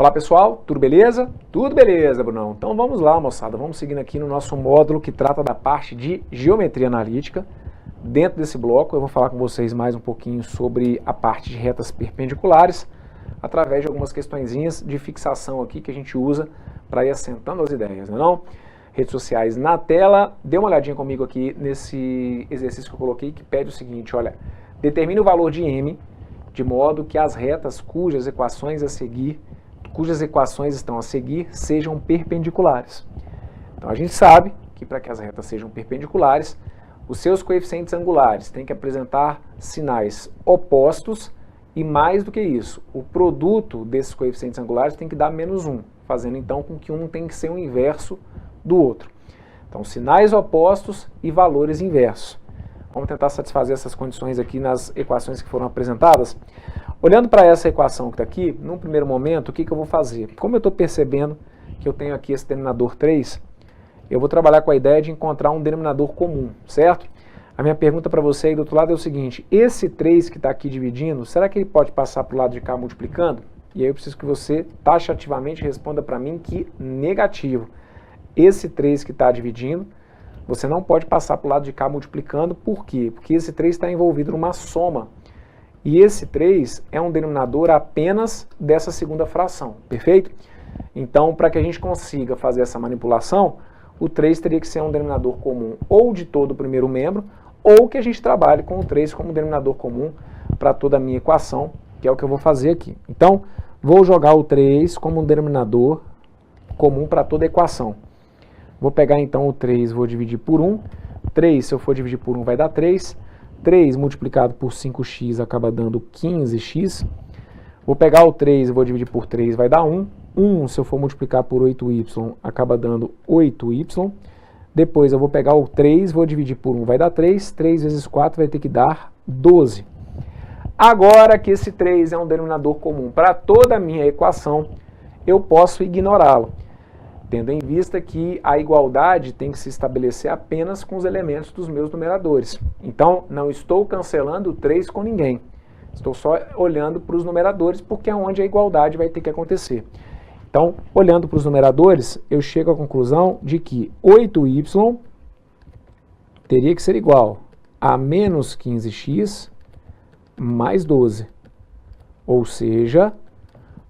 Olá pessoal, tudo beleza? Tudo beleza, Brunão. Então vamos lá, moçada, vamos seguindo aqui no nosso módulo que trata da parte de geometria analítica. Dentro desse bloco eu vou falar com vocês mais um pouquinho sobre a parte de retas perpendiculares, através de algumas questõezinhas de fixação aqui que a gente usa para ir assentando as ideias, não é não? Redes sociais na tela, dê uma olhadinha comigo aqui nesse exercício que eu coloquei, que pede o seguinte, olha, determine o valor de m, de modo que as retas cujas equações estão a seguir sejam perpendiculares. Então a gente sabe que para que as retas sejam perpendiculares, os seus coeficientes angulares têm que apresentar sinais opostos e mais do que isso, o produto desses coeficientes angulares tem que dar menos 1, fazendo então com que um tem que ser o inverso do outro. Então sinais opostos e valores inversos. Vamos tentar satisfazer essas condições aqui nas equações que foram apresentadas. Olhando para essa equação que está aqui, num primeiro momento, o que eu vou fazer? Como eu estou percebendo que eu tenho aqui esse denominador 3, eu vou trabalhar com a ideia de encontrar um denominador comum, certo? A minha pergunta para você aí do outro lado é o seguinte, esse 3 que está aqui dividindo, será que ele pode passar para o lado de cá multiplicando? E aí eu preciso que você taxativamente responda para mim que negativo. Esse 3 que está dividindo, você não pode passar para o lado de cá multiplicando, por quê? Porque esse 3 está envolvido numa soma. E esse 3 é um denominador apenas dessa segunda fração, perfeito? Então, para que a gente consiga fazer essa manipulação, o 3 teria que ser um denominador comum ou de todo o primeiro membro, ou que a gente trabalhe com o 3 como denominador comum para toda a minha equação, que é o que eu vou fazer aqui. Então, vou jogar o 3 como um denominador comum para toda a equação. Vou pegar então o 3, vou dividir por 1. 3, se eu for dividir por 1, vai dar 3. 3 multiplicado por 5x acaba dando 15x. Vou pegar o 3 e vou dividir por 3, vai dar 1. 1, se eu for multiplicar por 8y, acaba dando 8y. Depois eu vou pegar o 3, vou dividir por 1, vai dar 3. 3 vezes 4 vai ter que dar 12. Agora que esse 3 é um denominador comum para toda a minha equação, eu posso ignorá-lo, tendo em vista que a igualdade tem que se estabelecer apenas com os elementos dos meus numeradores. Então, não estou cancelando o 3 com ninguém. Estou só olhando para os numeradores, porque é onde a igualdade vai ter que acontecer. Então, olhando para os numeradores, eu chego à conclusão de que 8y teria que ser igual a menos 15x mais 12. Ou seja,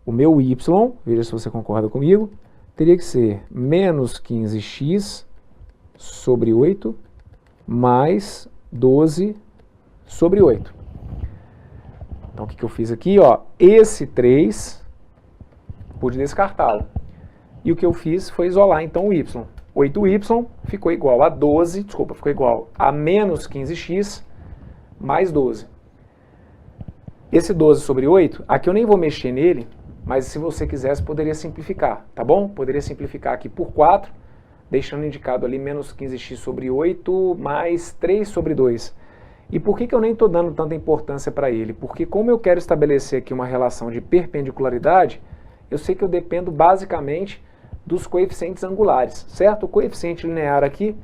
o meu y, veja se você concorda comigo, teria que ser menos 15x sobre 8 mais 12 sobre 8. Então, o que eu fiz aqui? Ó, esse 3, pude descartá-lo. E o que eu fiz foi isolar, então, o y. 8y ficou igual a 12, ficou igual a menos 15x mais 12. Esse 12 sobre 8, aqui eu nem vou mexer nele, mas se você quisesse, poderia simplificar, tá bom? Poderia simplificar aqui por 4, deixando indicado ali menos 15x sobre 8 mais 3 sobre 2. E por que eu nem estou dando tanta importância para ele? Porque como eu quero estabelecer aqui uma relação de perpendicularidade, eu sei que eu dependo basicamente dos coeficientes angulares, certo? O coeficiente linear aqui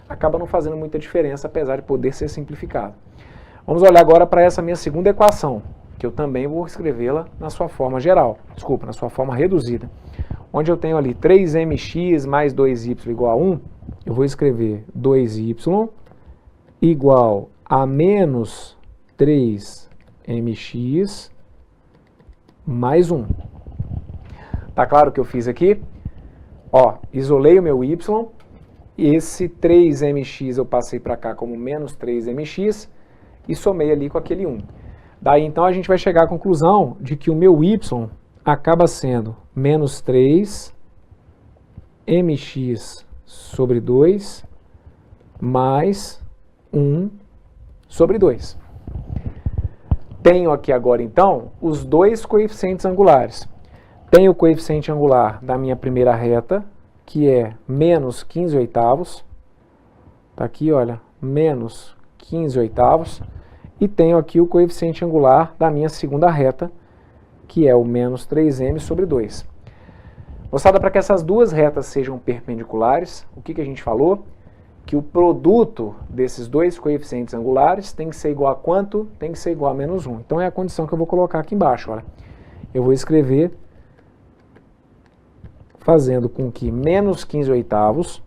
acaba não fazendo muita diferença, apesar de poder ser simplificado. Vamos olhar agora para essa minha segunda equação, que eu também vou escrevê-la na sua forma geral, na sua forma reduzida. Onde eu tenho ali 3mx mais 2y igual a 1, eu vou escrever 2y igual a menos 3mx mais 1. Tá claro o que eu fiz aqui? Ó, isolei o meu y, e esse 3mx eu passei para cá como menos 3mx e somei ali com aquele 1. Daí, então, a gente vai chegar à conclusão de que o meu y acaba sendo menos 3mx sobre 2 mais 1 sobre 2. Tenho aqui agora, então, os dois coeficientes angulares. Tenho o coeficiente angular da minha primeira reta, que é menos 15 oitavos. Está aqui, olha, menos 15 oitavos. E tenho aqui o coeficiente angular da minha segunda reta, que é o menos 3m sobre 2. Moçada, para que essas duas retas sejam perpendiculares, o que a gente falou? Que o produto desses dois coeficientes angulares tem que ser igual a quanto? Tem que ser igual a menos 1. Então é a condição que eu vou colocar aqui embaixo. Olha. Eu vou escrever fazendo com que menos 15 oitavos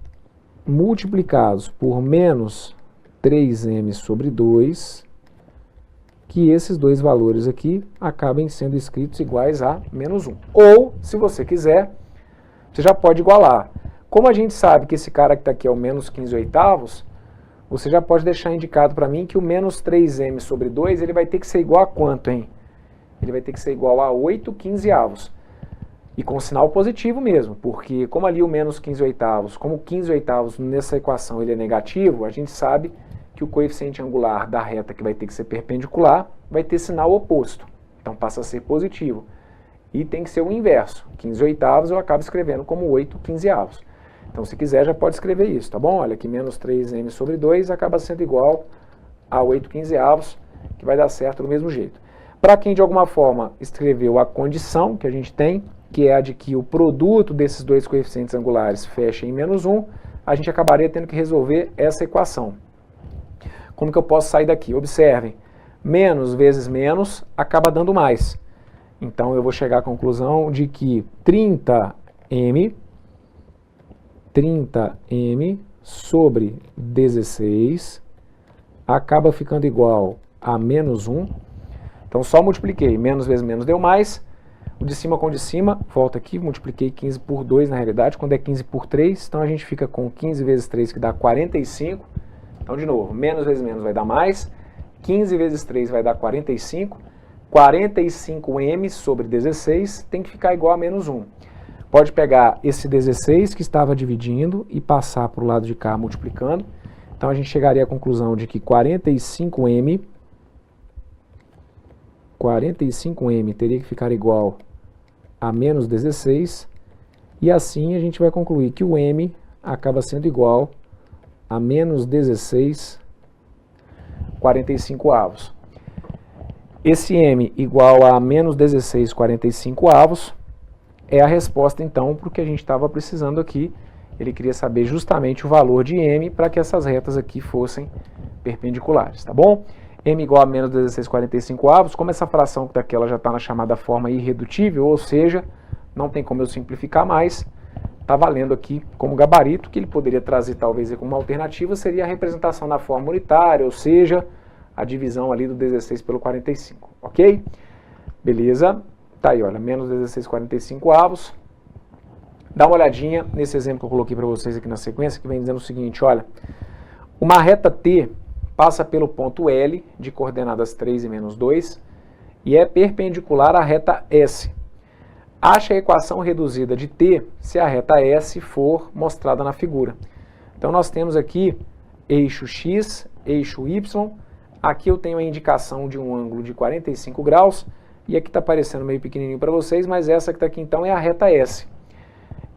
multiplicados por menos 3m sobre 2, que esses dois valores aqui acabem sendo escritos iguais a menos 1. Ou, se você quiser, você já pode igualar. Como a gente sabe que esse cara que está aqui é o menos 15 oitavos, você já pode deixar indicado para mim que o menos 3m sobre 2, ele vai ter que ser igual a quanto, hein? Ele vai ter que ser igual a 8 quinzeavos. E com sinal positivo mesmo, porque como ali o menos 15 oitavos, como 15 oitavos nessa equação ele é negativo, a gente sabe que o coeficiente angular da reta que vai ter que ser perpendicular vai ter sinal oposto. Então passa a ser positivo. E tem que ser o inverso. 15 oitavos eu acabo escrevendo como 8 quinzeavos. Então se quiser já pode escrever isso, tá bom? Olha que menos 3m sobre 2 acaba sendo igual a 8 quinzeavos, que vai dar certo do mesmo jeito. Para quem de alguma forma escreveu a condição que a gente tem, que é a de que o produto desses dois coeficientes angulares fecha em menos 1, a gente acabaria tendo que resolver essa equação. Como que eu posso sair daqui? Observem, menos vezes menos acaba dando mais. Então eu vou chegar à conclusão de que 30m sobre 16 acaba ficando igual a menos 1. Então só multipliquei, menos vezes menos deu mais. O de cima com o de cima, volta aqui, multipliquei 15 por 2 na realidade, quando é 15 por 3, então a gente fica com 15 vezes 3, que dá 45. Então, de novo, menos vezes menos vai dar mais, 15 vezes 3 vai dar 45, 45m sobre 16 tem que ficar igual a menos 1. Pode pegar esse 16 que estava dividindo e passar para o lado de cá multiplicando. Então, a gente chegaria à conclusão de que 45m teria que ficar igual a menos 16, e assim a gente vai concluir que o m acaba sendo igual a menos 16 45avos. Esse m igual a menos 16 45avos é a resposta então para o que a gente estava precisando aqui. Ele queria saber justamente o valor de m para que essas retas aqui fossem perpendiculares, tá bom? M igual a menos 16 45avos, como essa fração daqui ela já está na chamada forma irredutível, ou seja, não tem como eu simplificar mais, está valendo aqui como gabarito, que ele poderia trazer talvez como uma alternativa, seria a representação na forma unitária, ou seja, a divisão ali do 16 pelo 45, ok? Beleza? Tá aí, olha, menos 16 45avos. Dá uma olhadinha nesse exemplo que eu coloquei para vocês aqui na sequência, que vem dizendo o seguinte, olha, uma reta T passa pelo ponto L, de coordenadas 3 e menos 2, e é perpendicular à reta S. Ache a equação reduzida de T se a reta S for mostrada na figura. Então nós temos aqui eixo X, eixo Y, aqui eu tenho a indicação de um ângulo de 45 graus, e aqui está aparecendo meio pequenininho para vocês, mas essa que está aqui então é a reta S.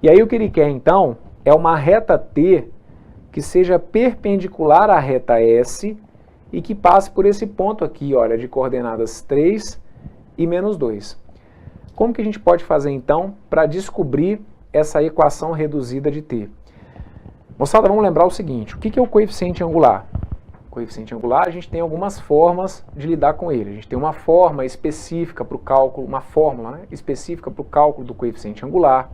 E aí o que ele quer então é uma reta T que seja perpendicular à reta S e que passe por esse ponto aqui, olha, de coordenadas 3 e menos 2. Como que a gente pode fazer, então, para descobrir essa equação reduzida de T? Moçada, vamos lembrar o seguinte, o que é o coeficiente angular? O coeficiente angular, a gente tem algumas formas de lidar com ele. A gente tem uma forma específica para o cálculo, uma fórmula, né, específica para o cálculo do coeficiente angular.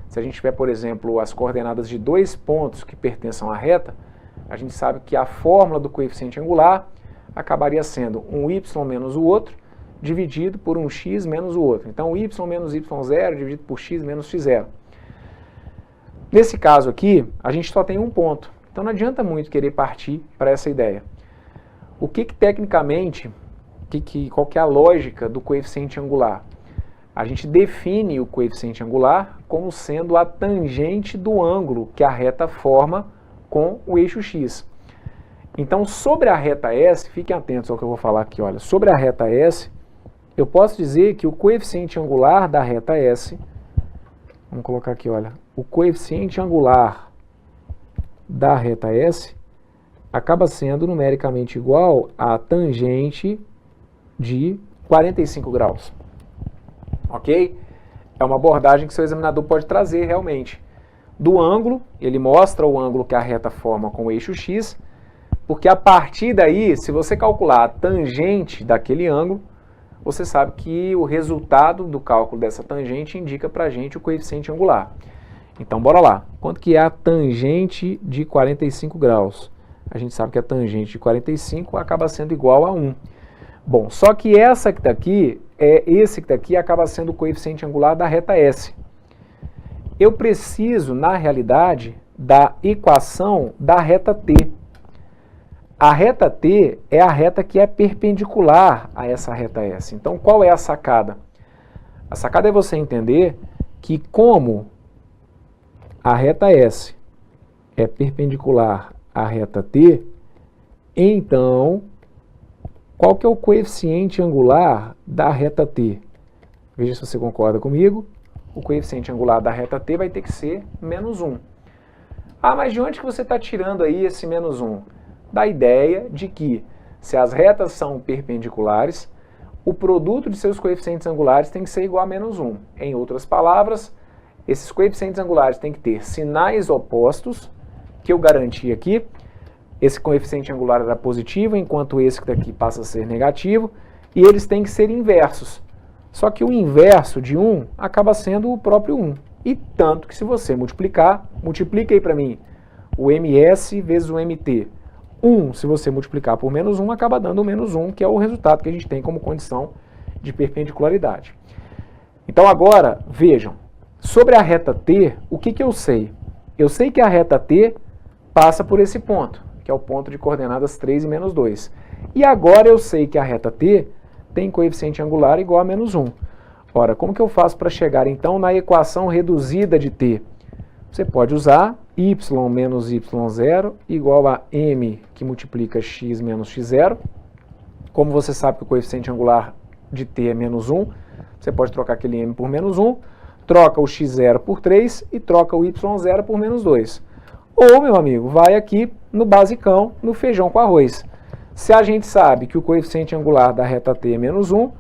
Se a gente tiver, por exemplo, as coordenadas de dois pontos que pertençam à reta, a gente sabe que a fórmula do coeficiente angular acabaria sendo um y menos o outro, dividido por um x menos o outro. Então, y menos y0 dividido por x menos x0. Nesse caso aqui, a gente só tem um ponto. Então, não adianta muito querer partir para essa ideia. O que tecnicamente, qual que é a lógica do coeficiente angular? A gente define o coeficiente angular como sendo a tangente do ângulo que a reta forma com o eixo x. Então, sobre a reta S, fiquem atentos ao que eu vou falar aqui, olha, sobre a reta S, eu posso dizer que o coeficiente angular da reta S, vamos colocar aqui, olha, o coeficiente angular da reta S acaba sendo numericamente igual à tangente de 45 graus. Ok? É uma abordagem que seu examinador pode trazer realmente. Do ângulo, ele mostra o ângulo que a reta forma com o eixo x, porque a partir daí, se você calcular a tangente daquele ângulo, você sabe que o resultado do cálculo dessa tangente indica para a gente o coeficiente angular. Então, bora lá. Quanto que é a tangente de 45 graus? A gente sabe que a tangente de 45 acaba sendo igual a 1. Bom, só que essa que está aqui, esse que está aqui, acaba sendo o coeficiente angular da reta S. Eu preciso, na realidade, da equação da reta T. A reta T é a reta que é perpendicular a essa reta S. Então, qual é a sacada? A sacada é você entender que como a reta S é perpendicular à reta T, então, qual que é o coeficiente angular da reta T? Veja se você concorda comigo. O coeficiente angular da reta T vai ter que ser menos 1. Ah, mas de onde que você está tirando aí esse menos 1? Da ideia de que, se as retas são perpendiculares, o produto de seus coeficientes angulares tem que ser igual a menos 1. Em outras palavras, esses coeficientes angulares têm que ter sinais opostos, que eu garanti aqui. Esse coeficiente angular era positivo, enquanto esse daqui passa a ser negativo, e eles têm que ser inversos. Só que o inverso de 1 acaba sendo o próprio 1. E tanto que se você multiplicar, multiplica aí para mim o ms vezes o mt. 1, se você multiplicar por menos 1, acaba dando o menos 1, que é o resultado que a gente tem como condição de perpendicularidade. Então agora, vejam, sobre a reta T, o que eu sei? Eu sei que a reta T passa por esse ponto, que é o ponto de coordenadas 3 e menos 2. E agora eu sei que a reta T tem coeficiente angular igual a menos 1. Ora, como que eu faço para chegar então na equação reduzida de T? Você pode usar y menos y0 igual a m que multiplica x menos x0. Como você sabe que o coeficiente angular de T é menos 1, você pode trocar aquele m por menos 1, troca o x0 por 3 e troca o y0 por menos 2. Ou, meu amigo, vai aqui no basicão, no feijão com arroz. Se a gente sabe que o coeficiente angular da reta T é menos 1,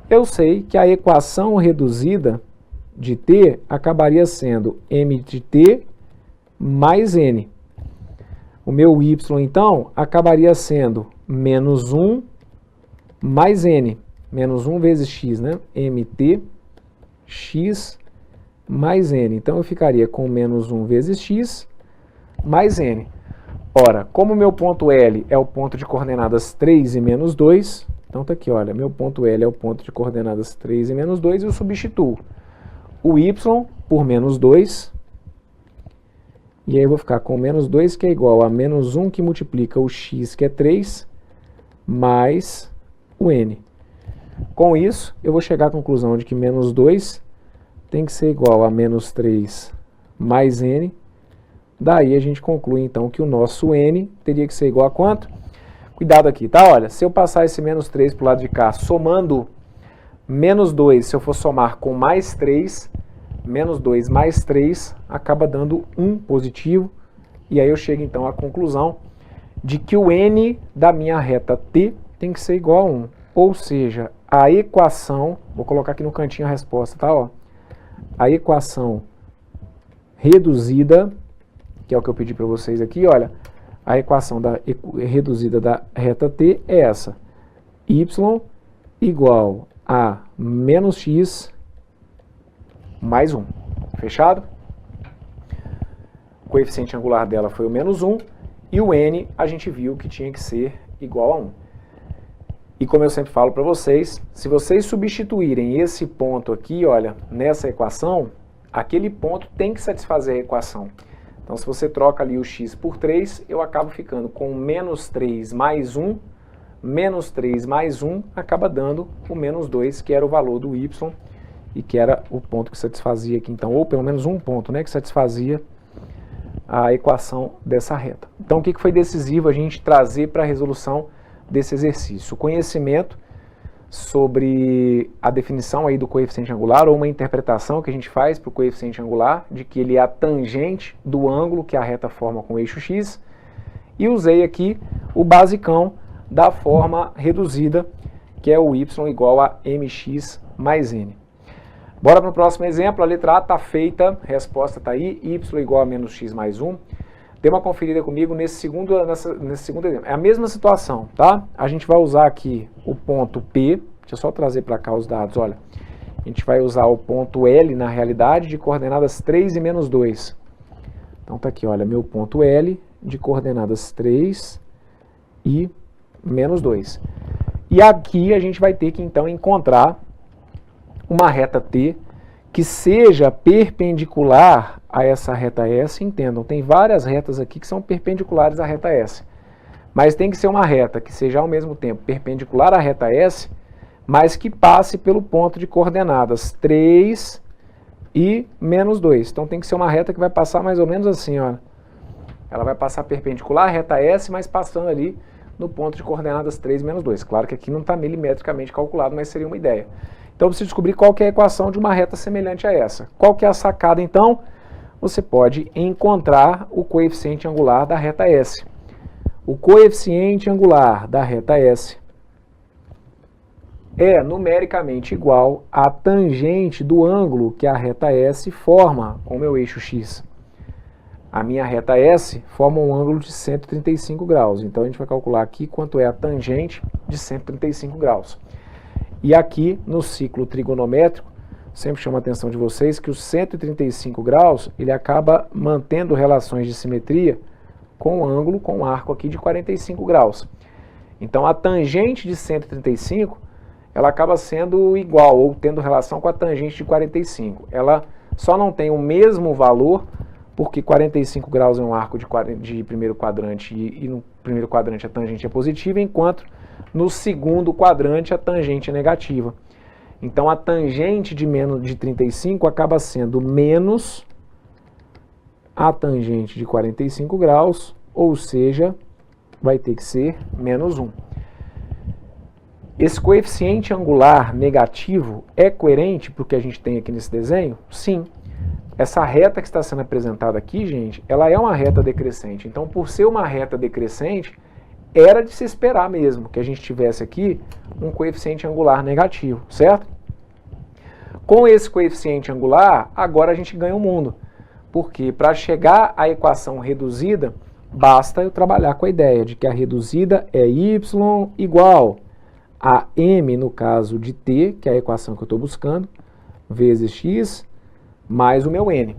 eu sei que a equação reduzida de T acabaria sendo m de T mais n. O meu y, então, acabaria sendo menos 1 mais n. Menos 1 vezes x, né? mt x mais n. Então, eu ficaria com menos 1 vezes x mais n. Ora, como o meu ponto L é o ponto de coordenadas 3 e menos 2, então está aqui, olha, meu ponto L é o ponto de coordenadas 3 e menos 2, eu substituo o y por menos 2, e aí eu vou ficar com menos 2, que é igual a menos 1, que multiplica o x, que é 3, mais o n. Com isso, eu vou chegar à conclusão de que menos 2 tem que ser igual a menos 3 mais n. Daí a gente conclui, então, que o nosso n teria que ser igual a quanto? Cuidado aqui, tá? Olha, se eu passar esse menos 3 para o lado de cá, somando menos 2, se eu for somar com mais 3, menos 2 mais 3, acaba dando 1 positivo. E aí eu chego, então, à conclusão de que o n da minha reta T tem que ser igual a 1. Ou seja, a equação, vou colocar aqui no cantinho a resposta, tá? Ó, a equação reduzida, que é o que eu pedi para vocês aqui, olha, a equação reduzida da reta T é essa, y igual a menos x mais 1, fechado? O coeficiente angular dela foi o menos 1, e o n a gente viu que tinha que ser igual a 1. E como eu sempre falo para vocês, se vocês substituírem esse ponto aqui, olha, nessa equação, aquele ponto tem que satisfazer a equação. Então, se você troca ali o x por 3, eu acabo ficando com menos 3 mais 1, menos 3 mais 1 acaba dando o menos 2, que era o valor do y, e que era o ponto que satisfazia aqui, então, ou pelo menos um ponto, né, que satisfazia a equação dessa reta. Então, o que foi decisivo a gente trazer para a resolução desse exercício? O conhecimento sobre a definição aí do coeficiente angular, ou uma interpretação que a gente faz para o coeficiente angular, de que ele é a tangente do ângulo que a reta forma com o eixo x, e usei aqui o basicão da forma reduzida, que é o y igual a mx mais n. Bora para o próximo exemplo, a letra A está feita, a resposta está aí, y igual a menos x mais 1. Dê uma conferida comigo nesse segundo exemplo. É a mesma situação, tá? A gente vai usar aqui o ponto P, deixa eu só trazer para cá os dados, olha. a gente vai usar o ponto L, na realidade, de coordenadas 3 e menos 2. Então tá aqui, olha, meu ponto L de coordenadas 3 e menos 2. E aqui a gente vai ter que, então, encontrar uma reta T que seja perpendicular a essa reta S. Entendam, tem várias retas aqui que são perpendiculares à reta S. Mas tem que ser uma reta que seja ao mesmo tempo perpendicular à reta S, mas que passe pelo ponto de coordenadas 3 e menos 2. Então tem que ser uma reta que vai passar mais ou menos assim, ó. Ela vai passar perpendicular à reta S, mas passando ali no ponto de coordenadas 3 e menos 2. Claro que aqui não está milimetricamente calculado, mas seria uma ideia. Então eu preciso descobrir qual que é a equação de uma reta semelhante a essa. Qual que é a sacada, então? Você pode encontrar o coeficiente angular da reta S. O coeficiente angular da reta S é numericamente igual à tangente do ângulo que a reta S forma com o meu eixo X. A minha reta S forma um ângulo de 135 graus. Então a gente vai calcular aqui quanto é a tangente de 135 graus. E aqui no ciclo trigonométrico, sempre chamo a atenção de vocês que os 135 graus, ele acaba mantendo relações de simetria com o ângulo, com o arco aqui de 45 graus. Então a tangente de 135, ela acaba sendo igual ou tendo relação com a tangente de 45. Ela só não tem o mesmo valor porque 45 graus é um arco de primeiro quadrante e no primeiro quadrante a tangente é positiva, enquanto no segundo quadrante a tangente é negativa. Então a tangente de menos de 35 acaba sendo menos a tangente de 45 graus, ou seja, vai ter que ser menos 1. Esse coeficiente angular negativo é coerente para o que a gente tem aqui nesse desenho? Sim. Essa reta que está sendo apresentada aqui, gente, ela é uma reta decrescente. Então, por ser uma reta decrescente, era de se esperar mesmo que a gente tivesse aqui um coeficiente angular negativo, certo? Com esse coeficiente angular, agora a gente ganha o mundo. Porque para chegar à equação reduzida, basta eu trabalhar com a ideia de que a reduzida é y igual a m, no caso de t, que é a equação que eu estou buscando, vezes x, mais o meu n.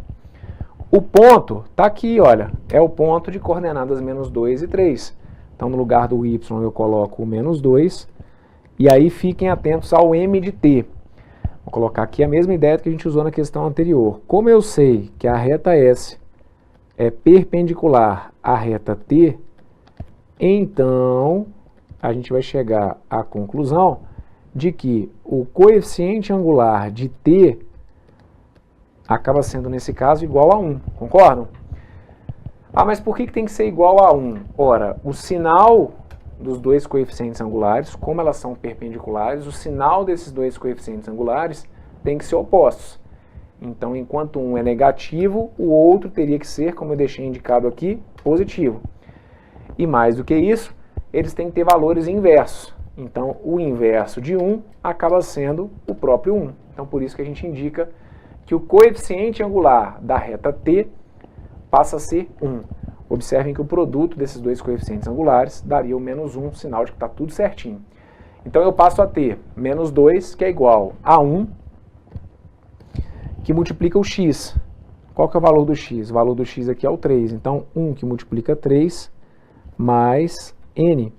O ponto está aqui, olha, é o ponto de coordenadas menos 2 e 3. Então, no lugar do y, eu coloco o menos 2, e aí fiquem atentos ao m de t. Vou colocar aqui a mesma ideia que a gente usou na questão anterior. Como eu sei que a reta S é perpendicular à reta t, então a gente vai chegar à conclusão de que o coeficiente angular de t acaba sendo, nesse caso, igual a 1. Concordam? Ah, mas por que tem que ser igual a 1? Ora, o sinal dos dois coeficientes angulares, como elas são perpendiculares, o sinal desses dois coeficientes angulares tem que ser opostos. Então, enquanto um é negativo, o outro teria que ser, como eu deixei indicado aqui, positivo. E mais do que isso, eles têm que ter valores inversos. Então, o inverso de 1 acaba sendo o próprio 1. Então, por isso que a gente indica que o coeficiente angular da reta t passa a ser 1. Observem que o produto desses dois coeficientes angulares daria o menos 1, sinal de que está tudo certinho. Então eu passo a ter menos 2, que é igual a 1, que multiplica o x. Qual que é o valor do x? O valor do x aqui é o 3. Então 1 que multiplica 3 mais n.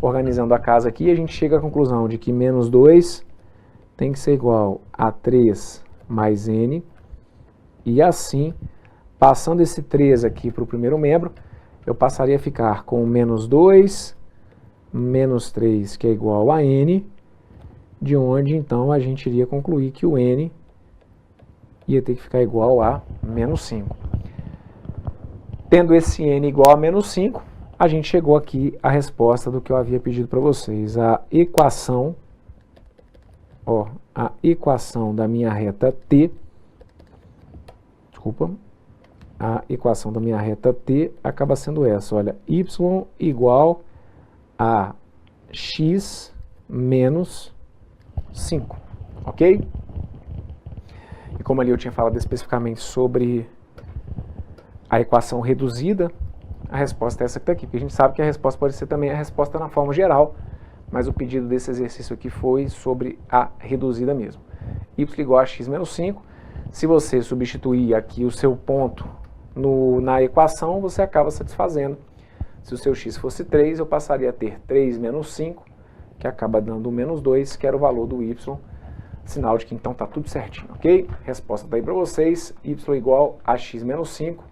Organizando a casa aqui, a gente chega à conclusão de que menos 2 tem que ser igual a 3 mais n. E assim, passando esse 3 aqui para o primeiro membro, eu passaria a ficar com menos 2, menos 3, que é igual a n, de onde então a gente iria concluir que o n ia ter que ficar igual a menos 5. Tendo esse n igual a menos 5, a gente chegou aqui à resposta do que eu havia pedido para vocês. A equação da minha reta t, a equação da minha reta t acaba sendo essa, olha, y igual a x menos 5, ok? E como ali eu tinha falado especificamente sobre a equação reduzida, a resposta é essa que está aqui, porque a gente sabe que a resposta pode ser também a resposta na forma geral, mas o pedido desse exercício aqui foi sobre a reduzida mesmo. y igual a x menos 5. Se você substituir aqui o seu ponto na equação, você acaba satisfazendo. Se o seu x fosse 3, eu passaria a ter 3 menos 5, que acaba dando menos 2, que era o valor do y, sinal de que então está tudo certinho, ok? Resposta está aí para vocês, y igual a x menos 5.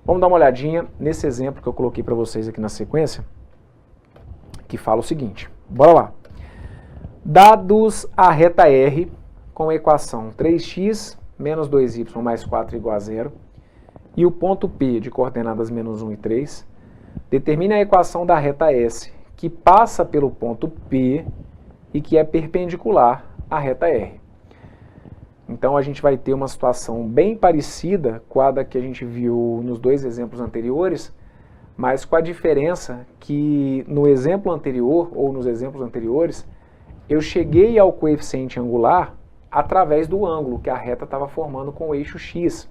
Vamos dar uma olhadinha nesse exemplo que eu coloquei para vocês aqui na sequência, que fala o seguinte, bora lá. Dados a reta R com a equação 3x menos 2y mais 4 igual a 0 e o ponto P de coordenadas menos 1 e 3, determine a equação da reta S que passa pelo ponto P e que é perpendicular à reta R. Então a gente vai ter uma situação bem parecida com a da que a gente viu nos dois exemplos anteriores, mas com a diferença que no exemplo anterior, ou nos exemplos anteriores, eu cheguei ao coeficiente angular através do ângulo que a reta estava formando com o eixo X.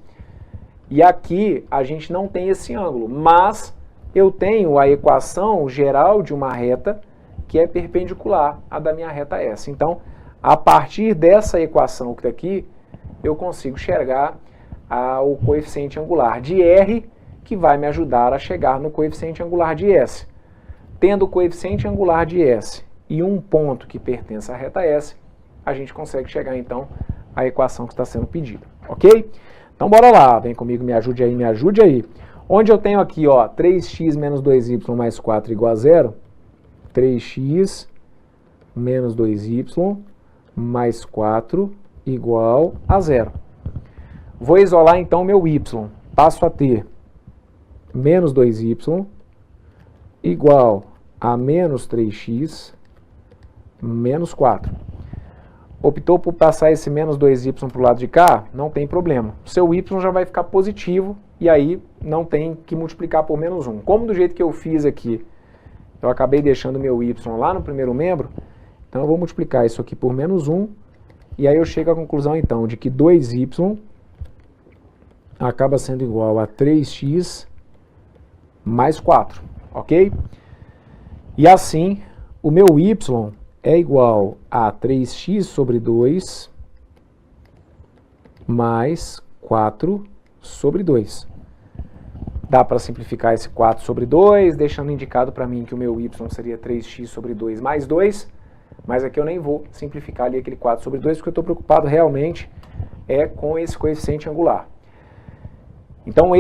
E aqui a gente não tem esse ângulo, mas eu tenho a equação geral de uma reta que é perpendicular à da minha reta S. Então, a partir dessa equação que está aqui, eu consigo enxergar o coeficiente angular de R, que vai me ajudar a chegar no coeficiente angular de S. Tendo o coeficiente angular de S e um ponto que pertence à reta S, a gente consegue chegar então à equação que está sendo pedida, ok? Então bora lá, vem comigo, me ajude aí, me ajude aí. Onde eu tenho aqui, ó, 3x menos 2y mais 4 igual a 0, 3x menos 2y mais 4 igual a 0. Vou isolar então o meu y, passo a ter menos 2y igual a menos 3x menos 4. Optou por passar esse menos 2y para o lado de cá? Não tem problema. O seu y já vai ficar positivo e aí não tem que multiplicar por menos 1. Como do jeito que eu fiz aqui, eu acabei deixando meu y lá no primeiro membro, então eu vou multiplicar isso aqui por menos 1 e aí eu chego à conclusão então de que 2y acaba sendo igual a 3x mais 4, ok? E assim, o meu y é igual a 3x sobre 2 mais 4 sobre 2. Dá para simplificar esse 4 sobre 2, deixando indicado para mim que o meu y seria 3x sobre 2 mais 2, mas aqui eu nem vou simplificar ali aquele 4 sobre 2, porque eu estou preocupado realmente com esse coeficiente angular. Então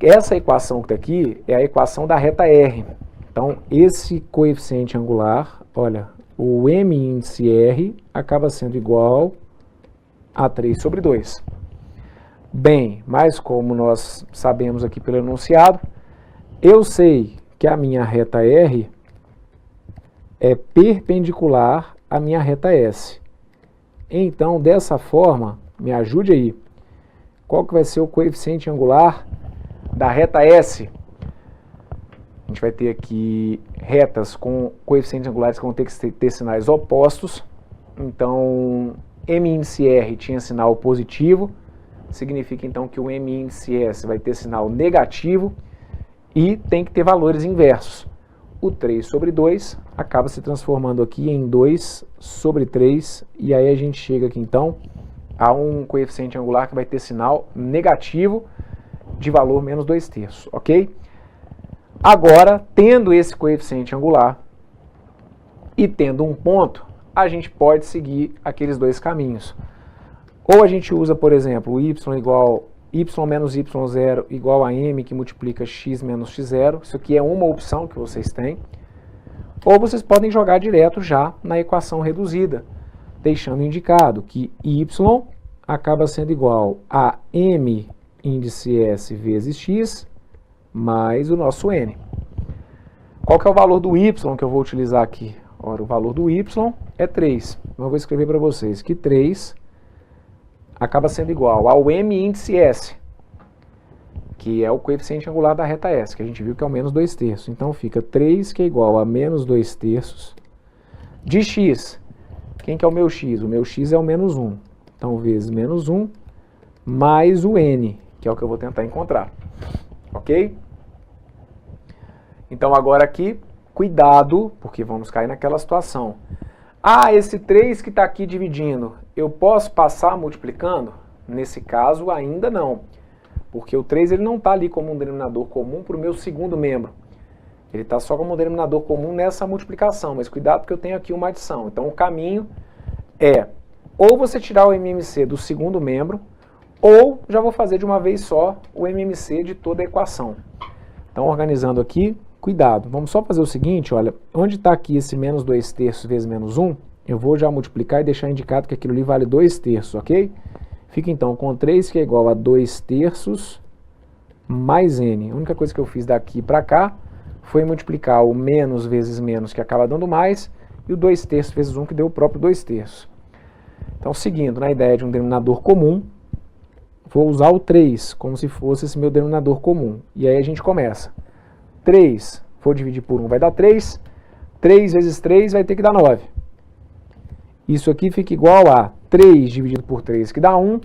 essa equação que está aqui é a equação da reta R. Então esse coeficiente angular, olha, o m índice R acaba sendo igual a 3 sobre 2. Bem, mas como nós sabemos aqui pelo enunciado, eu sei que a minha reta R é perpendicular à minha reta S. Então, dessa forma, me ajude aí. Qual que vai ser o coeficiente angular da reta S? A gente vai ter aqui retas com coeficientes angulares que vão ter que ter sinais opostos. Então, m índice R tinha sinal positivo, significa então que o m índice S vai ter sinal negativo e tem que ter valores inversos. O 3 sobre 2 acaba se transformando aqui em 2 sobre 3, e aí a gente chega aqui então a um coeficiente angular que vai ter sinal negativo de valor menos 2/3, ok? Agora, tendo esse coeficiente angular e tendo um ponto, a gente pode seguir aqueles dois caminhos. Ou a gente usa, por exemplo, y igual y menos y0 igual a m que multiplica x menos x0. Isso aqui é uma opção que vocês têm. Ou vocês podem jogar direto já na equação reduzida, deixando indicado que y acaba sendo igual a m índice s vezes x mais o nosso n. Qual que é o valor do y que eu vou utilizar aqui? Ora, o valor do y é 3. Então eu vou escrever para vocês que 3 acaba sendo igual ao m índice s, que é o coeficiente angular da reta S, que a gente viu que é o menos 2/3. Então fica 3, que é igual a menos 2/3 de x. Quem que é o meu x? O meu x é o menos 1. Então, vezes menos 1, mais o n, que é o que eu vou tentar encontrar. Ok? Então, agora aqui, cuidado, porque vamos cair naquela situação. Ah, esse 3 que está aqui dividindo, eu posso passar multiplicando? Nesse caso, ainda não. Porque o 3 ele não está ali como um denominador comum para o meu segundo membro. Ele está só como um denominador comum nessa multiplicação, mas cuidado porque eu tenho aqui uma adição. Então o caminho é ou você tirar o MMC do segundo membro, ou já vou fazer de uma vez só o MMC de toda a equação. Então organizando aqui, cuidado. Vamos só fazer o seguinte, olha, onde está aqui esse menos 2/3 vezes menos 1, eu vou já multiplicar e deixar indicado que aquilo ali vale 2/3, ok? Fica então com 3 que é igual a 2/3 mais n. A única coisa que eu fiz daqui para cá foi multiplicar o menos vezes menos, que acaba dando mais, e o 2/3 vezes 1, que deu o próprio 2/3. Então, seguindo na ideia de um denominador comum, vou usar o 3 como se fosse esse meu denominador comum. E aí a gente começa. 3, vou dividir por 1, vai dar 3. 3 vezes 3 vai ter que dar 9. Isso aqui fica igual a 3 dividido por 3, que dá 1.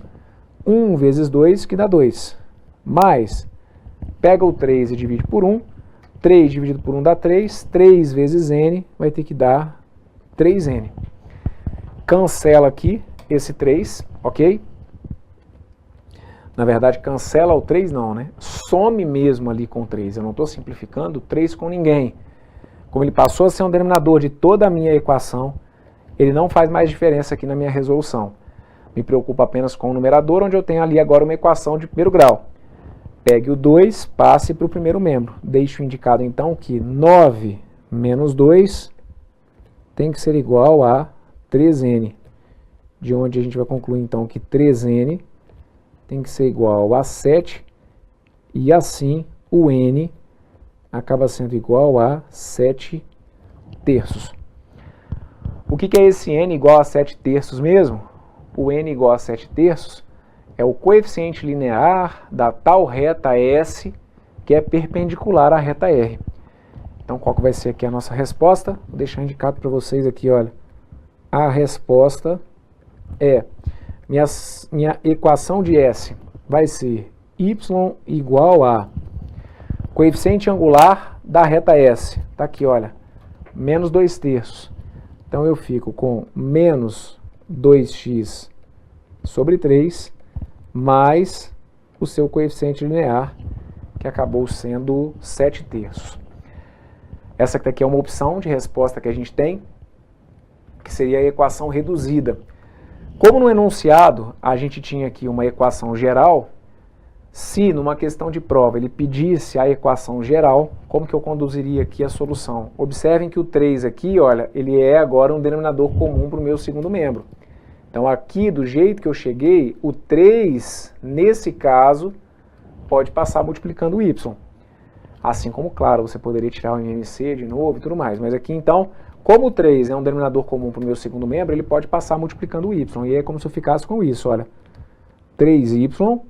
1 vezes 2, que dá 2. Mais, pega o 3 e divide por 1. 3 dividido por 1 dá 3. 3 vezes n vai ter que dar 3n. Cancela aqui esse 3, ok? Na verdade, cancela o 3 não, né? Some mesmo ali com 3. Eu não estou simplificando 3 com ninguém. Como ele passou a ser um denominador de toda a minha equação, ele não faz mais diferença aqui na minha resolução. Me preocupa apenas com o numerador, onde eu tenho ali agora uma equação de primeiro grau. Pegue o 2, passe para o primeiro membro. Deixo indicado então que 9 menos 2 tem que ser igual a 3n. De onde a gente vai concluir então que 3n tem que ser igual a 7, e assim o n acaba sendo igual a 7/3. O que é esse n igual a 7/3 mesmo? O n igual a 7/3 é o coeficiente linear da tal reta S que é perpendicular à reta R. Então qual que vai ser aqui a nossa resposta? Vou deixar indicado para vocês aqui, olha. A resposta é, minha equação de S vai ser y igual a coeficiente angular da reta S. Está aqui, olha, menos 2/3. Então eu fico com menos 2x sobre 3 mais o seu coeficiente linear, que acabou sendo 7/3. Essa aqui é uma opção de resposta que a gente tem, que seria a equação reduzida. Como no enunciado a gente tinha aqui uma equação geral, se numa questão de prova ele pedisse a equação geral, como que eu conduziria aqui a solução? Observem que o 3 aqui, olha, ele é agora um denominador comum para o meu segundo membro. Então aqui, do jeito que eu cheguei, o 3, nesse caso, pode passar multiplicando o y. Assim como, claro, você poderia tirar o MMC de novo e tudo mais. Mas aqui, então, como o 3 é um denominador comum para o meu segundo membro, ele pode passar multiplicando o y. E é como se eu ficasse com isso, olha. 3y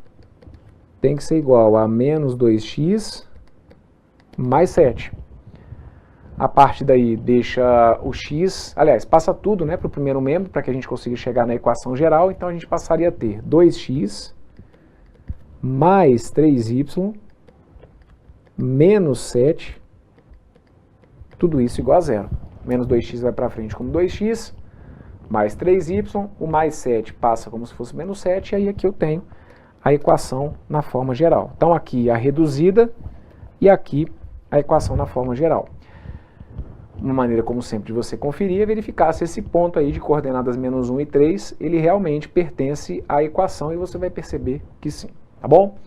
tem que ser igual a menos 2x mais 7. A partir daí, deixa o x, aliás, passa tudo, né, para o primeiro membro, para que a gente consiga chegar na equação geral. Então, a gente passaria a ter 2x mais 3y menos 7, tudo isso igual a zero. Menos 2x vai para frente como 2x, mais 3y, o mais 7 passa como se fosse menos 7, e aí aqui eu tenho a equação na forma geral. Então aqui a reduzida e aqui a equação na forma geral. Uma maneira, como sempre, de você conferir é verificar se esse ponto aí de coordenadas menos 1 e 3, ele realmente pertence à equação, e você vai perceber que sim, tá bom?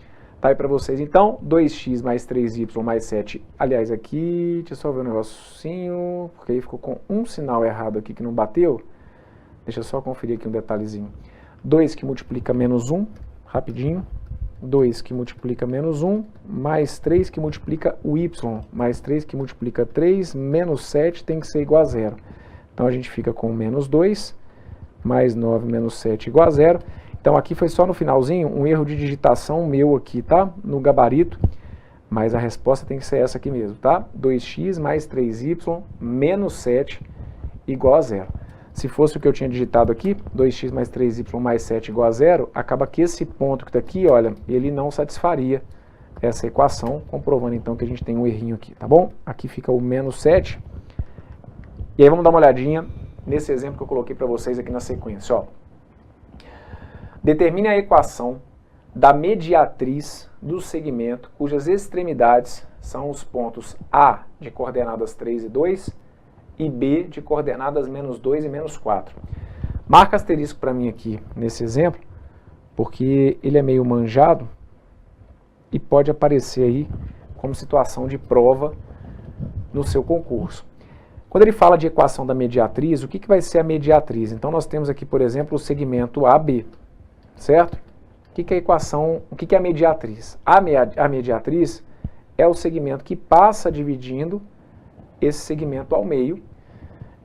Tá aí para vocês então, 2x mais 3y mais 7, aliás aqui, deixa eu só ver um negocinho, porque aí ficou com um sinal errado aqui que não bateu, deixa eu só conferir aqui um detalhezinho. 2 que multiplica menos 1, rapidinho, 2 que multiplica menos 1, mais 3 que multiplica o y, mais 3 que multiplica 3, menos 7 tem que ser igual a zero. Então a gente fica com menos 2, mais 9 menos 7 igual a zero. Então aqui foi só no finalzinho um erro de digitação meu aqui, tá? No gabarito, mas a resposta tem que ser essa aqui mesmo, tá? 2x mais 3y menos 7 igual a zero. Se fosse o que eu tinha digitado aqui, 2x mais 3y mais 7 igual a zero, acaba que esse ponto que está aqui, olha, ele não satisfaria essa equação, comprovando então que a gente tem um errinho aqui, tá bom? Aqui fica o menos 7. E aí vamos dar uma olhadinha nesse exemplo que eu coloquei para vocês aqui na sequência. Ó. Determine a equação da mediatriz do segmento cujas extremidades são os pontos A de coordenadas 3 e 2 e B de coordenadas menos 2 e menos 4. Marca asterisco para mim aqui nesse exemplo, porque ele é meio manjado e pode aparecer aí como situação de prova no seu concurso. Quando ele fala de equação da mediatriz, o que vai ser a mediatriz? Então nós temos aqui, por exemplo, o segmento AB, certo? O que é a equação, o que é a mediatriz? A mediatriz é o segmento que passa dividindo esse segmento ao meio.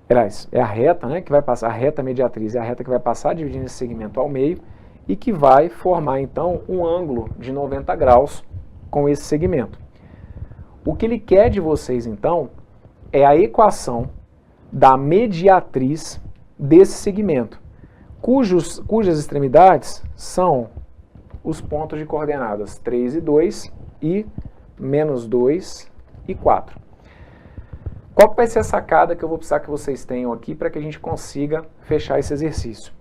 Aliás, é a reta, né, que vai passar, a reta mediatriz é a reta que vai passar dividindo esse segmento ao meio e que vai formar, então, um ângulo de 90 graus com esse segmento. O que ele quer de vocês, então, é a equação da mediatriz desse segmento, cujas extremidades são os pontos de coordenadas 3 e 2 e menos 2 e 4. Qual que vai ser a sacada que eu vou precisar que vocês tenham aqui para que a gente consiga fechar esse exercício?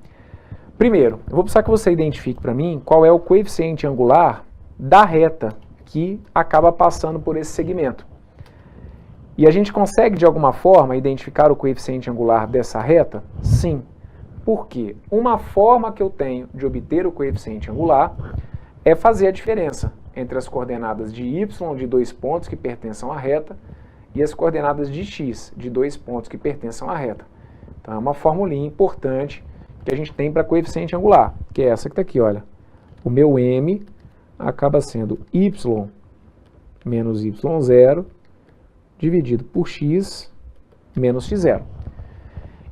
Primeiro, eu vou precisar que você identifique para mim qual é o coeficiente angular da reta que acaba passando por esse segmento. E a gente consegue, de alguma forma, identificar o coeficiente angular dessa reta? Sim. Por quê? Uma forma que eu tenho de obter o coeficiente angular é fazer a diferença entre as coordenadas de y, de 2 pontos que pertençam à reta, e as coordenadas de x, de 2 pontos que pertençam à reta. Então é uma formulinha importante que a gente tem para coeficiente angular, que é essa que está aqui, olha. O meu m acaba sendo y menos y0 dividido por x menos x0.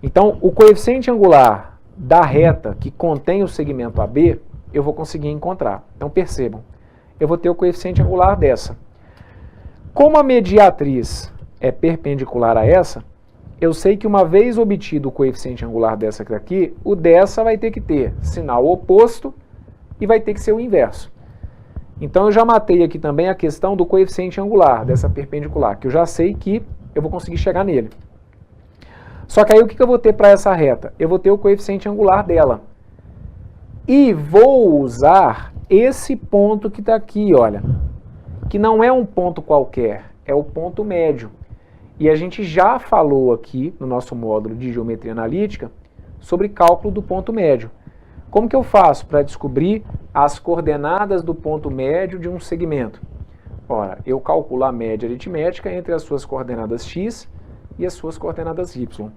Então, o coeficiente angular da reta que contém o segmento AB, eu vou conseguir encontrar. Então, percebam, eu vou ter o coeficiente angular dessa. Como a mediatriz é perpendicular a essa, eu sei que uma vez obtido o coeficiente angular dessa aqui, o dessa vai ter que ter sinal oposto e vai ter que ser o inverso. Então eu já matei aqui também a questão do coeficiente angular dessa perpendicular, que eu já sei que eu vou conseguir chegar nele. Só que aí o que eu vou ter para essa reta? Eu vou ter o coeficiente angular dela. E vou usar esse ponto que está aqui, olha, que não é um ponto qualquer, é o ponto médio. E a gente já falou aqui no nosso módulo de geometria analítica sobre cálculo do ponto médio. Como que eu faço para descobrir as coordenadas do ponto médio de um segmento? Ora, eu calculo a média aritmética entre as suas coordenadas x e as suas coordenadas y.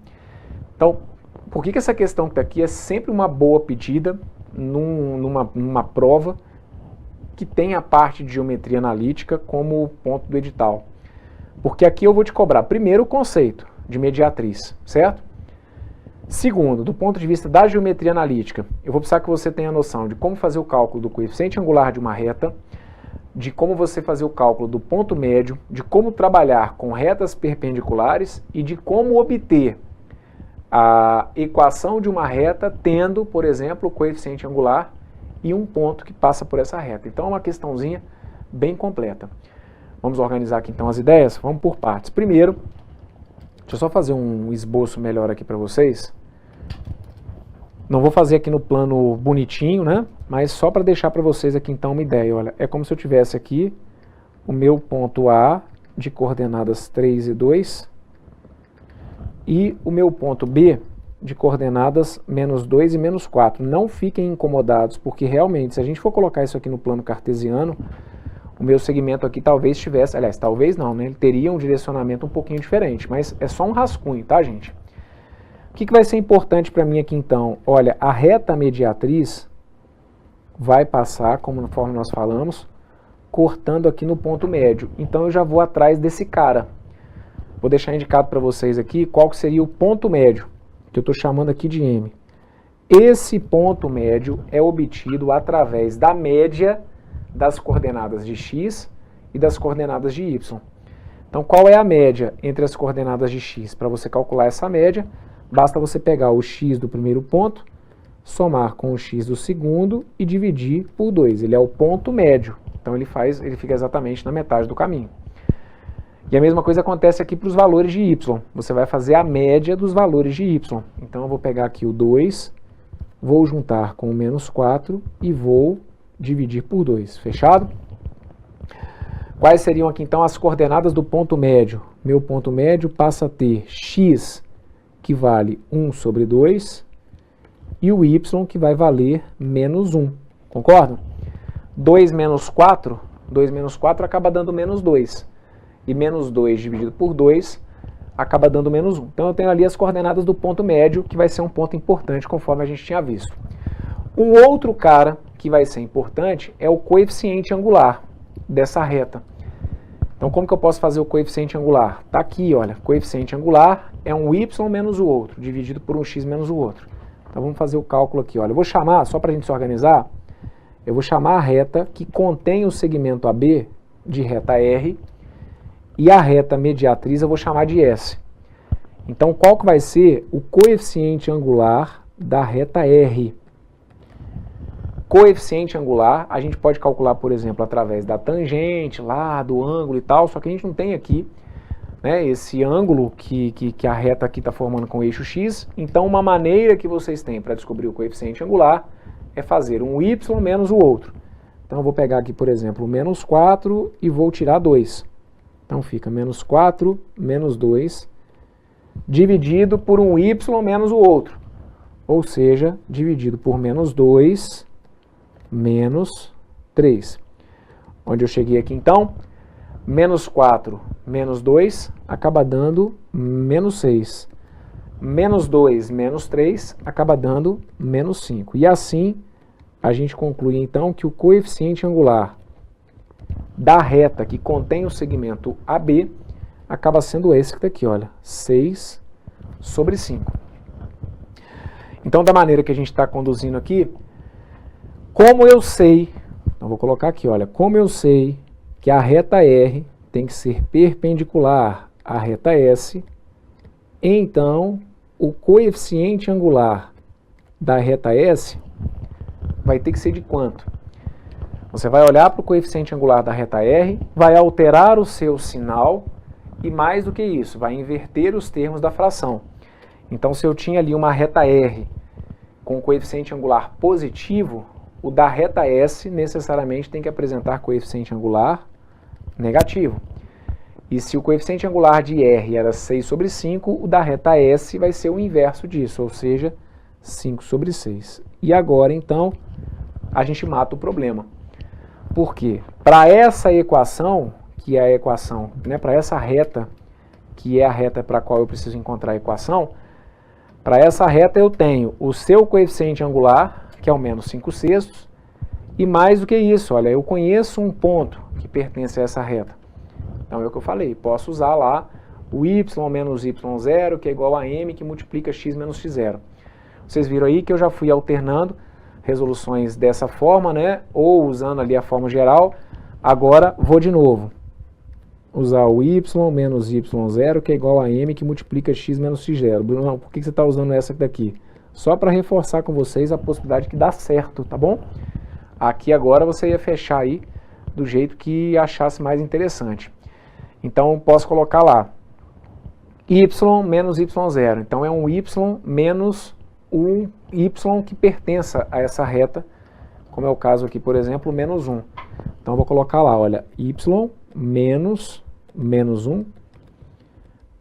Então, por que essa questão que está aqui é sempre uma boa pedida numa prova que tem a parte de geometria analítica como ponto do edital? Porque aqui eu vou te cobrar, primeiro, o conceito de mediatriz, certo? Segundo, do ponto de vista da geometria analítica, eu vou precisar que você tenha noção de como fazer o cálculo do coeficiente angular de uma reta, de como você fazer o cálculo do ponto médio, de como trabalhar com retas perpendiculares e de como obter a equação de uma reta tendo, por exemplo, o coeficiente angular e um ponto que passa por essa reta. Então é uma questãozinha bem completa. Vamos organizar aqui então as ideias? Vamos por partes. Primeiro, deixa eu só fazer um esboço melhor aqui para vocês. Não vou fazer aqui no plano bonitinho, né? Mas só para deixar para vocês aqui então uma ideia. Olha, é como se eu tivesse aqui o meu ponto A de coordenadas 3 e 2 e o meu ponto B de coordenadas menos 2 e menos 4. Não fiquem incomodados, porque realmente, se a gente for colocar isso aqui no plano cartesiano, o meu segmento aqui talvez tivesse, aliás, talvez não, né? Ele teria um direcionamento um pouquinho diferente, mas é só um rascunho, tá, gente? O que vai ser importante para mim aqui, então? Olha, a reta mediatriz vai passar, conforme nós falamos, cortando aqui no ponto médio. Então, eu já vou atrás desse cara. Vou deixar indicado para vocês aqui qual que seria o ponto médio, que eu estou chamando aqui de M. Esse ponto médio é obtido através da média das coordenadas de x e das coordenadas de y. Então, qual é a média entre as coordenadas de x? Para você calcular essa média, basta você pegar o x do primeiro ponto, somar com o x do segundo e dividir por 2. Ele é o ponto médio. Então, ele fica exatamente na metade do caminho. E a mesma coisa acontece aqui para os valores de y. Você vai fazer a média dos valores de y. Então eu vou pegar aqui o 2, vou juntar com o menos 4 e vou dividir por 2. Fechado? Quais seriam aqui então as coordenadas do ponto médio? Meu ponto médio passa a ter x, que vale 1 sobre 2, e o y, que vai valer menos 1. Concordam? 2 menos 4 acaba dando menos 2. E menos 2 dividido por 2 acaba dando menos 1. Então eu tenho ali as coordenadas do ponto médio, que vai ser um ponto importante, conforme a gente tinha visto. Um outro cara que vai ser importante é o coeficiente angular dessa reta. Então como que eu posso fazer o coeficiente angular? Está aqui, olha, coeficiente angular é um y menos o outro, dividido por um x menos o outro. Então vamos fazer o cálculo aqui, olha, eu vou chamar, só para a gente se organizar, eu vou chamar a reta que contém o segmento AB de reta R, e a reta mediatriz eu vou chamar de S. Então qual que vai ser o coeficiente angular da reta R? Coeficiente angular, a gente pode calcular, por exemplo, através da tangente, lá, do ângulo e tal, só que a gente não tem aqui, né, esse ângulo que a reta aqui está formando com o eixo x. Então, uma maneira que vocês têm para descobrir o coeficiente angular é fazer um y menos o outro. Então, eu vou pegar aqui, por exemplo, o menos 4 e vou tirar 2. Então, fica menos 4 menos 2, dividido por um y menos o outro. Ou seja, dividido por menos 2 menos 3. Onde eu cheguei aqui então, menos 4 menos 2 acaba dando menos 6. Menos 2 menos 3 acaba dando menos 5. E assim a gente conclui então que o coeficiente angular da reta que contém o segmento AB acaba sendo esse que está aqui, olha, 6 sobre 5. Então, da maneira que a gente está conduzindo aqui, como eu sei, então vou colocar aqui, olha, como eu sei que a reta R tem que ser perpendicular à reta S, então o coeficiente angular da reta S vai ter que ser de quanto? Você vai olhar para o coeficiente angular da reta R, vai alterar o seu sinal e mais do que isso, vai inverter os termos da fração. Então, se eu tinha ali uma reta R com coeficiente angular positivo, o da reta S necessariamente tem que apresentar coeficiente angular negativo. E se o coeficiente angular de R era 6 sobre 5, o da reta S vai ser o inverso disso, ou seja, 5 sobre 6. E agora, então, a gente mata o problema. Por quê? Para essa equação, que é a equação, né, para essa reta, que é a reta para a qual eu preciso encontrar a equação, para essa reta eu tenho o seu coeficiente angular, que é o menos 5/6, e mais do que isso, olha, eu conheço um ponto que pertence a essa reta. Então é o que eu falei, posso usar lá o y menos y0, que é igual a m, que multiplica x menos x0. Vocês viram aí que eu já fui alternando resoluções dessa forma, né, ou usando ali a forma geral. Agora vou de novo usar o y menos y0, que é igual a m, que multiplica x menos x0. Bruno, por que você está usando essa daqui? Só para reforçar com vocês a possibilidade que dá certo, tá bom? Aqui agora você ia fechar aí do jeito que achasse mais interessante. Então, posso colocar lá y menos y0. Então, é um y menos um y que pertença a essa reta, como é o caso aqui, por exemplo, menos 1. Então, eu vou colocar lá, olha, y menos 1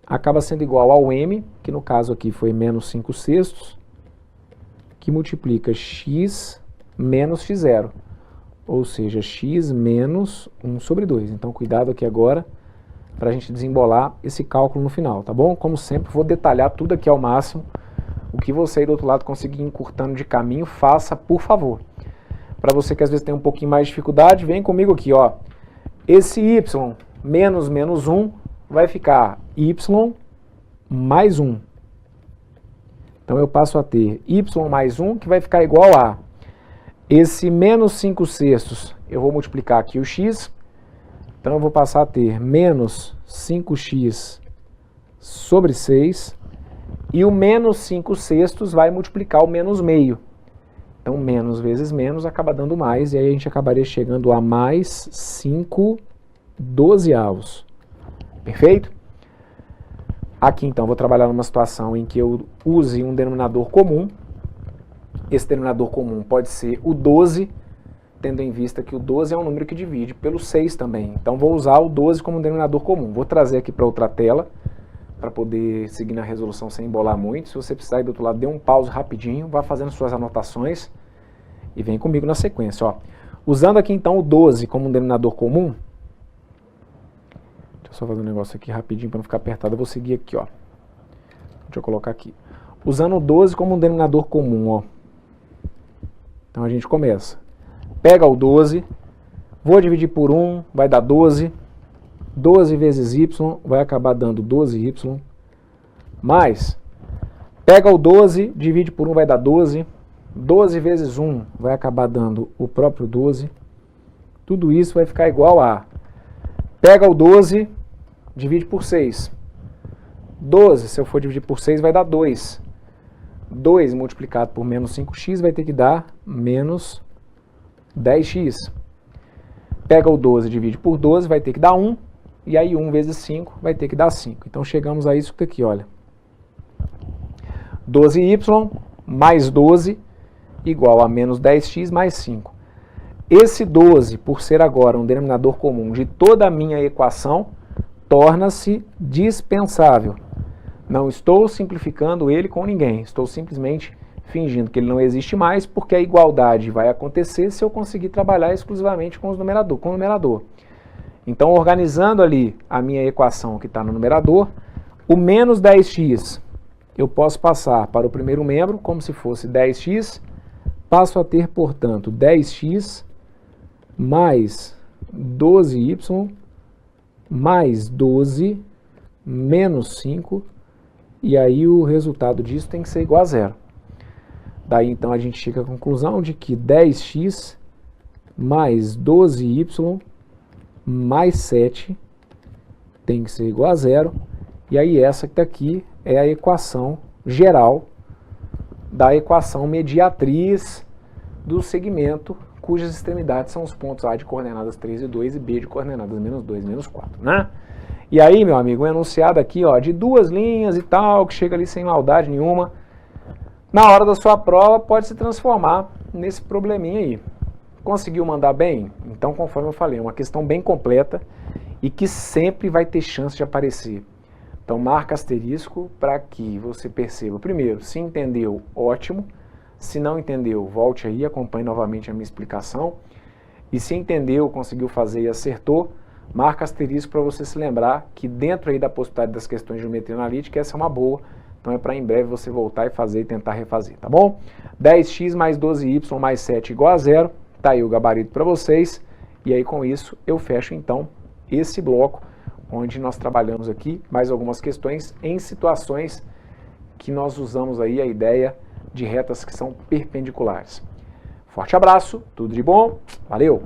acaba sendo igual ao m, que no caso aqui foi menos 5/6, que multiplica x menos x0, ou seja, x menos 1 sobre 2. Então, cuidado aqui agora para a gente desembolar esse cálculo no final, tá bom? Como sempre, vou detalhar tudo aqui ao máximo. O que você aí do outro lado conseguir encurtando de caminho, faça, por favor. Para você que às vezes tem um pouquinho mais de dificuldade, vem comigo aqui, ó. Esse y menos 1 vai ficar y mais 1. Então, eu passo a ter y mais 1, que vai ficar igual a esse menos 5/6, eu vou multiplicar aqui o x. Então, eu vou passar a ter menos 5x sobre 6. E o menos 5/6 vai multiplicar o menos meio. Então, menos vezes menos acaba dando mais. E aí a gente acabaria chegando a mais 5/12. Perfeito? Aqui, então, vou trabalhar numa situação em que eu use um denominador comum. Esse denominador comum pode ser o 12, tendo em vista que o 12 é um número que divide pelo 6 também. Então, vou usar o 12 como denominador comum. Vou trazer aqui para outra tela, para poder seguir na resolução sem embolar muito. Se você precisar ir do outro lado, dê um pause rapidinho, vá fazendo suas anotações e vem comigo na sequência. Ó. Usando aqui, então, o 12 como um denominador comum, deixa eu só fazer um negócio aqui rapidinho para não ficar apertado, eu vou seguir aqui, ó. Deixa eu colocar aqui. Usando o 12 como um denominador comum, ó. Então a gente começa. Pega o 12, vou dividir por 1, vai dar 12. 12 vezes y vai acabar dando 12y. Mais, pega o 12, divide por 1, vai dar 12. 12 vezes 1 vai acabar dando o próprio 12. Tudo isso vai ficar igual a... Pega o 12, divide por 6. 12, se eu for dividir por 6, vai dar 2. 2 multiplicado por menos 5x vai ter que dar menos 10x. Pega o 12, divide por 12, vai ter que dar 1. E aí 1 vezes 5 vai ter que dar 5. Então chegamos a isso aqui, olha. 12y mais 12 igual a menos 10x mais 5. Esse 12, por ser agora um denominador comum de toda a minha equação, torna-se dispensável. Não estou simplificando ele com ninguém, estou simplesmente fingindo que ele não existe mais, porque a igualdade vai acontecer se eu conseguir trabalhar exclusivamente com o numerador. Então, organizando ali a minha equação que está no numerador, o menos 10x eu posso passar para o primeiro membro como se fosse 10x, passo a ter, portanto, 10x mais 12y mais 12 menos 5, e aí o resultado disso tem que ser igual a zero. Daí então a gente chega à conclusão de que 10x mais 12y mais 7 tem que ser igual a zero, e aí essa que está aqui é a equação geral da equação mediatriz do segmento cujas extremidades são os pontos A de coordenadas 3 e 2 e B de coordenadas menos 2 e menos 4, né? E aí, meu amigo, um enunciado aqui, ó, de 2 linhas e tal, que chega ali sem maldade nenhuma, na hora da sua prova pode se transformar nesse probleminha aí. Conseguiu mandar bem? Então, conforme eu falei, é uma questão bem completa e que sempre vai ter chance de aparecer. Então, marca asterisco para que você perceba, primeiro, se entendeu, ótimo. Se não entendeu, volte aí, acompanhe novamente a minha explicação. E se entendeu, conseguiu fazer e acertou, marca asterisco para você se lembrar que dentro aí da possibilidade das questões de geometria analítica, essa é uma boa. Então é para em breve você voltar e fazer e tentar refazer, tá bom? 10x mais 12y mais 7 igual a zero. Tá aí o gabarito para vocês. E aí com isso eu fecho então esse bloco, onde nós trabalhamos aqui mais algumas questões em situações que nós usamos aí a ideia de retas que são perpendiculares. Forte abraço, tudo de bom, valeu!